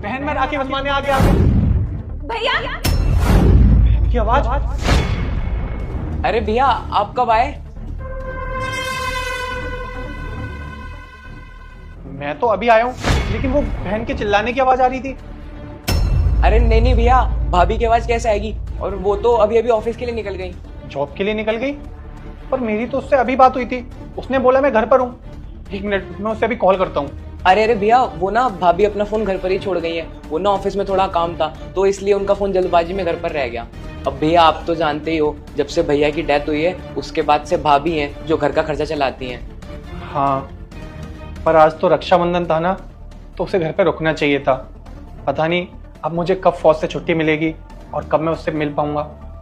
बहन मैं राखी बंधवाने आ गया। भैया की आवाज। अरे भैया आप कब आए? मैं तो अभी आया हूँ, लेकिन वो बहन के चिल्लाने की आवाज आ रही थी। अरे नहीं भैया, भाभी की आवाज कैसे आएगी? और वो तो अभी अभी ऑफिस के लिए निकल गई। जॉब के लिए निकल गई? पर मेरी तो उससे अभी बात हुई थी, उसने बोला मैं घर पर हूँ। 1 मिनट, मैं उससे अभी कॉल करता हूँ। अरे भैया वो ना भाभी अपना फोन घर पर ही छोड़ गई है। वो ना ऑफिस में थोड़ा काम था तो इसलिए उनका फोन जल्दबाजी में घर पर रह गया। अब भैया आप तो जानते ही हो, जब से भैया की डेथ हुई है उसके बाद से भाभी हैं जो घर का खर्चा चलाती हैं। हाँ, पर आज तो रक्षाबंधन था ना, तो उसे घर पे रुकना चाहिए था। पता नहीं अब मुझे कब फौज से छुट्टी मिलेगी और कब मैं उससे मिल पाऊंगा।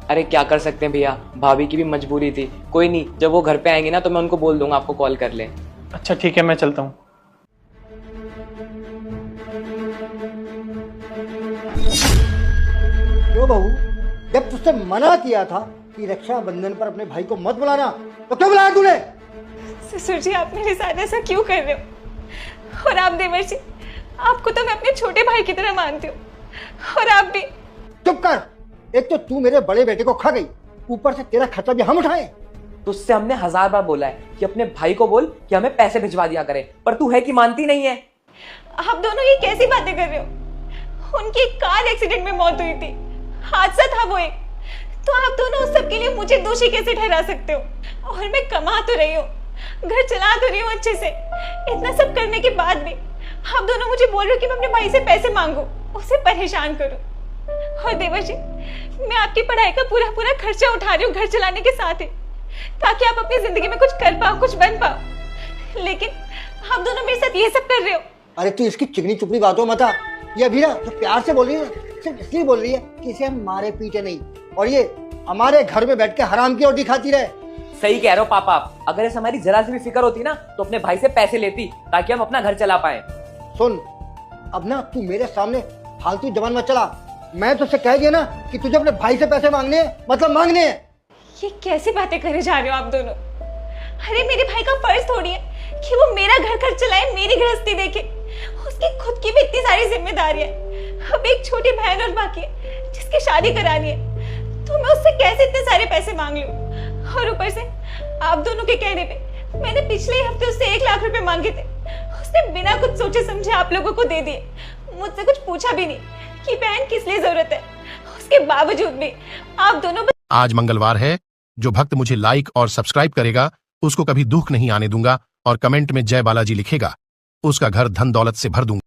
अरे क्या कर सकते हैं भैया, भाभी की भी मजबूरी थी। कोई नहीं, जब वो घर पे आएंगे ना तो मैं उनको बोल दूंगा आपको कॉल कर ले। अच्छा ठीक है, मैं चलता हूँ। क्यों बहू, जब तुझसे मना किया था कि रक्षाबंधन पर अपने भाई को मत बुलाना, तो क्यों बुलाया तूने? ससुर जी आप मेरे साथ ऐसा क्यों कर रहे हो? और आप देवर जी, आपको तो मैं अपने छोटे भाई की तरह मानती हूँ, और आप भी। चुप कर। एक तो तू मेरे बड़े बेटे को खा गई, ऊपर से तेरा खर्चा भी हम उठाए। तो उससे हमने 1000 बार बोला है कि अपने भाई को बोल कि हमें पैसे भिजवा दिया करे, पर तू है कि मानती नहीं है। आप दोनों ये कैसी बातें कर रहे हो? उनकी कार एक्सीडेंट में मौत हुई थी, हादसा था वो एक। तो आप दोनों उस सब के लिए मुझे दोषी कैसे ठहरा सकते हो? और मैं कमा तो रही हूँ, घर चला तो रही हूँ अच्छे से। इतना सब करने के बाद भी आप दोनों मुझे बोल रहे हो कि मैं अपने भाई से पैसे मांगू, उसे परेशान करूं। और देवर जी, मैं आपकी पढ़ाई का पूरा खर्चा उठा रही हूँ घर चलाने के साथ ही, ताकि आप अपनी जिंदगी में कुछ कर पाओ, कुछ बन पाओ। लेकिन आप दोनों मेरे साथ ये सब कर रहे हो। अरे तू इसकी चिकनी चुपड़ी बातों मत आ। ये अभी ना जो प्यार से बोल रही है ना, सिर्फ इसलिए बोल रही है कि इसे हम मारे पीटे नहीं, और ये हमारे घर में बैठ के हराम की रोटी खाती रहे। सही कह रहे हो पापा आप। अगर इस हमारी जरा सी भी फिक्र होती ना तो अपने भाई से पैसे लेती ताकि हम अपना घर चला पाए। सुन, अब ना तू मेरे सामने फालतू जबान मत चला। मैं तुझसे कह दिया ना कि तुझे अपने भाई से पैसे मांगने हैं, मतलब मांगने हैं। ये कैसी बातें करे जा रहे हो आप दोनों? अरे मेरे भाई का फर्ज थोड़ी है कि वो मेरा घर खर्च चलाए, मेरी गृहस्थी देखे। उसकी खुद की भी इतनी सारी जिम्मेदारी है। अब एक छोटी बहन और बाकी है जिसकी शादी करानी है, तो मैं उससे कैसे इतने सारे पैसे मांग लूं? और ऊपर से आप दोनों के कहने पे मैंने पिछले ही हफ्ते उससे 1 लाख रुपए मांगे थे। उसने बिना कुछ सोचे समझे आप लोगों को दे दिए, मुझसे कुछ पूछा भी नहीं कि बहन किस लिए जरूरत है। उसके बावजूद भी आप दोनों। आज मंगलवार है, जो भक्त मुझे लाइक और सब्सक्राइब करेगा उसको कभी दुख नहीं आने दूंगा, और कमेंट में जय बालाजी लिखेगा, उसका घर धन दौलत से भर दूंगा।